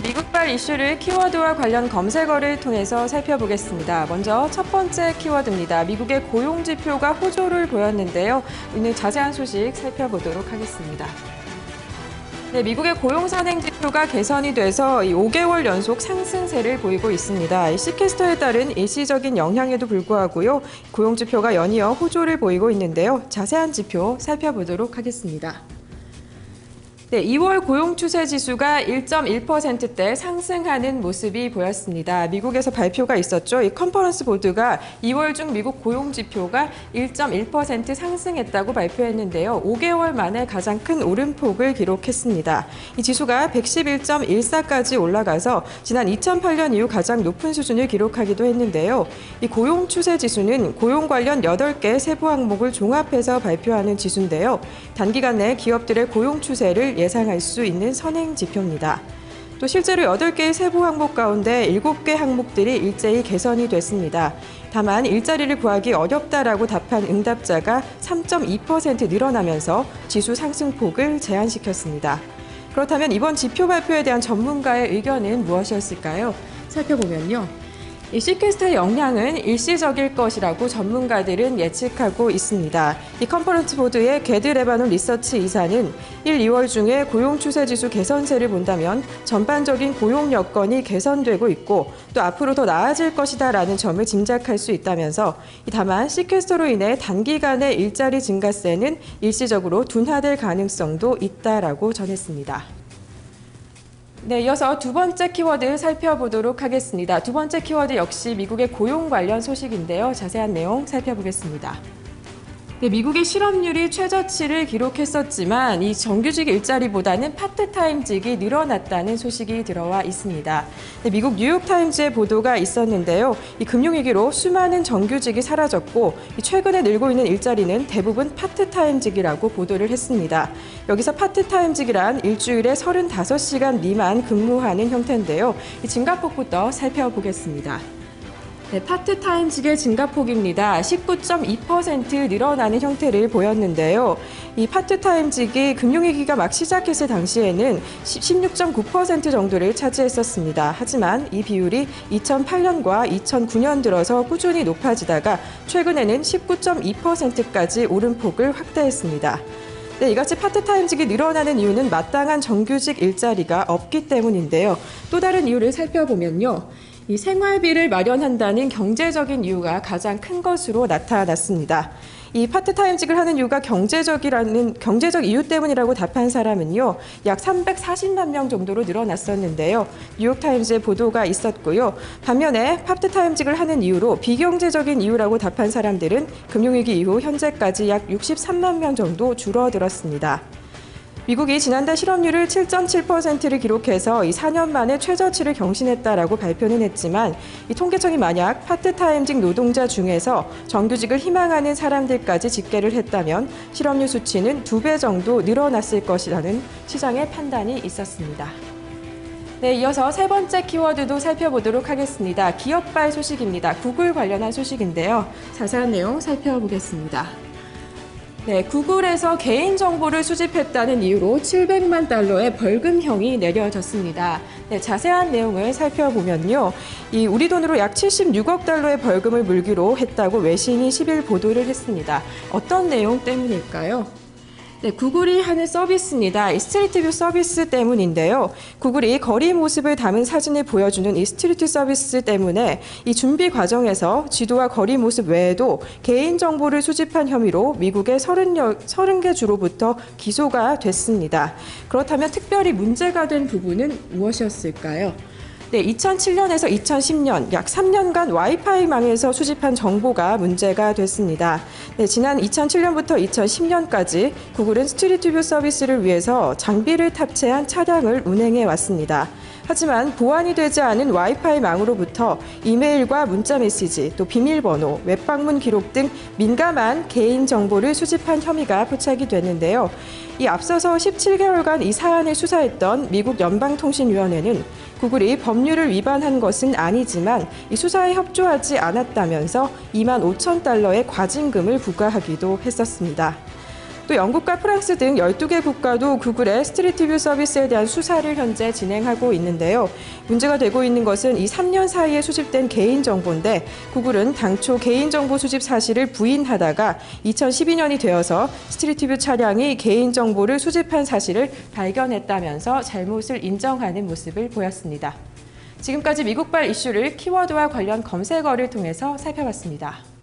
미국발 이슈를 키워드와 관련 검색어를 통해서 살펴보겠습니다. 먼저 첫 번째 키워드입니다. 미국의 고용 지표가 호조를 보였는데요. 오늘 자세한 소식 살펴보도록 하겠습니다. 네, 미국의 고용 선행 지표가 개선이 돼서 5개월 연속 상승세를 보이고 있습니다. 시캐스터에 따른 일시적인 영향에도 불구하고요. 고용 지표가 연이어 호조를 보이고 있는데요. 자세한 지표 살펴보도록 하겠습니다. 네, 2월 고용 추세 지수가 1.1%대 상승하는 모습이 보였습니다. 미국에서 발표가 있었죠. 이 컨퍼런스 보드가 2월 중 미국 고용 지표가 1.1% 상승했다고 발표했는데요. 5개월 만에 가장 큰 오름폭을 기록했습니다. 이 지수가 111.14까지 올라가서 지난 2008년 이후 가장 높은 수준을 기록하기도 했는데요. 이 고용 추세 지수는 고용 관련 8개 세부 항목을 종합해서 발표하는 지수인데요. 단기간 내 기업들의 고용 추세를 예상할 수 있는 선행 지표입니다. 또 실제로 8개의 세부 항목 가운데 7개 항목들이 일제히 개선이 됐습니다. 다만 일자리를 구하기 어렵다라고 답한 응답자가 3.2% 늘어나면서 지수 상승폭을 제한시켰습니다. 그렇다면 이번 지표 발표에 대한 전문가의 의견은 무엇이었을까요? 살펴보면요. 이 시캐스터의 영향은 일시적일 것이라고 전문가들은 예측하고 있습니다. 이 컨퍼런스 보드의 게드 레바논 리서치 이사는 1, 2월 중에 고용 추세 지수 개선세를 본다면 전반적인 고용 여건이 개선되고 있고 또 앞으로 더 나아질 것이다라는 점을 짐작할 수 있다면서 다만 시캐스터로 인해 단기간의 일자리 증가세는 일시적으로 둔화될 가능성도 있다라고 전했습니다. 네, 이어서 두 번째 키워드 살펴보도록 하겠습니다. 두 번째 키워드 역시 미국의 고용 관련 소식인데요. 자세한 내용 살펴보겠습니다. 네, 미국의 실업률이 최저치를 기록했었지만 이 정규직 일자리보다는 파트타임직이 늘어났다는 소식이 들어와 있습니다. 네, 미국 뉴욕타임즈의 보도가 있었는데요. 이 금융위기로 수많은 정규직이 사라졌고 최근에 늘고 있는 일자리는 대부분 파트타임직이라고 보도를 했습니다. 여기서 파트타임직이란 일주일에 35시간 미만 근무하는 형태인데요. 이 증가폭부터 살펴보겠습니다. 네, 파트타임직의 증가폭입니다. 19.2% 늘어나는 형태를 보였는데요. 이 파트타임직이 금융위기가 막 시작했을 당시에는 16.9% 정도를 차지했었습니다. 하지만 이 비율이 2008년과 2009년 들어서 꾸준히 높아지다가 최근에는 19.2%까지 오름폭을 확대했습니다. 네, 이같이 파트타임직이 늘어나는 이유는 마땅한 정규직 일자리가 없기 때문인데요. 또 다른 이유를 살펴보면요. 이 생활비를 마련한다는 경제적인 이유가 가장 큰 것으로 나타났습니다. 이 파트타임직을 하는 이유가 경제적 이유 때문이라고 답한 사람은요, 약 340만 명 정도로 늘어났었는데요. 뉴욕타임즈의 보도가 있었고요. 반면에 파트타임직을 하는 이유로 비경제적인 이유라고 답한 사람들은 금융위기 이후 현재까지 약 63만 명 정도 줄어들었습니다. 미국이 지난달 실업률을 7.7%를 기록해서 이 4년 만에 최저치를 경신했다라고 발표는 했지만 이 통계청이 만약 파트타임직 노동자 중에서 정규직을 희망하는 사람들까지 집계를 했다면 실업률 수치는 2배 정도 늘어났을 것이라는 시장의 판단이 있었습니다. 네, 이어서 세 번째 키워드도 살펴보도록 하겠습니다. 기업발 소식입니다. 구글 관련한 소식인데요. 자세한 내용 살펴보겠습니다. 네, 구글에서 개인정보를 수집했다는 이유로 700만 달러의 벌금형이 내려졌습니다. 네, 자세한 내용을 살펴보면요. 우리 돈으로 약 76억 달러의 벌금을 물기로 했다고 외신이 10일 보도를 했습니다. 어떤 내용 때문일까요? 네, 구글이 하는 서비스입니다. 이 스트리트뷰 서비스 때문인데요. 구글이 거리 모습을 담은 사진을 보여주는 이 스트리트 서비스 때문에 이 준비 과정에서 지도와 거리 모습 외에도 개인정보를 수집한 혐의로 미국의 30개 주로부터 기소가 됐습니다. 그렇다면 특별히 문제가 된 부분은 무엇이었을까요? 네, 2007년에서 2010년 약 3년간 와이파이망에서 수집한 정보가 문제가 됐습니다. 네, 지난 2007년부터 2010년까지 구글은 스트리트뷰 서비스를 위해서 장비를 탑재한 차량을 운행해 왔습니다. 하지만 보안이 되지 않은 와이파이망으로부터 이메일과 문자 메시지, 또 비밀번호, 웹방문 기록 등 민감한 개인 정보를 수집한 혐의가 포착이 됐는데요. 이 앞서서 17개월간 이 사안을 수사했던 미국 연방통신위원회는 구글이 법률을 위반한 것은 아니지만 이 수사에 협조하지 않았다면서 2만 5천 달러의 과징금을 부과하기도 했었습니다. 또 영국과 프랑스 등 12개 국가도 구글의 스트리트뷰 서비스에 대한 수사를 현재 진행하고 있는데요. 문제가 되고 있는 것은 이 3년 사이에 수집된 개인정보인데 구글은 당초 개인정보 수집 사실을 부인하다가 2012년이 되어서 스트리트뷰 차량이 개인정보를 수집한 사실을 발견했다면서 잘못을 인정하는 모습을 보였습니다. 지금까지 미국발 이슈를 키워드와 관련 검색어를 통해서 살펴봤습니다.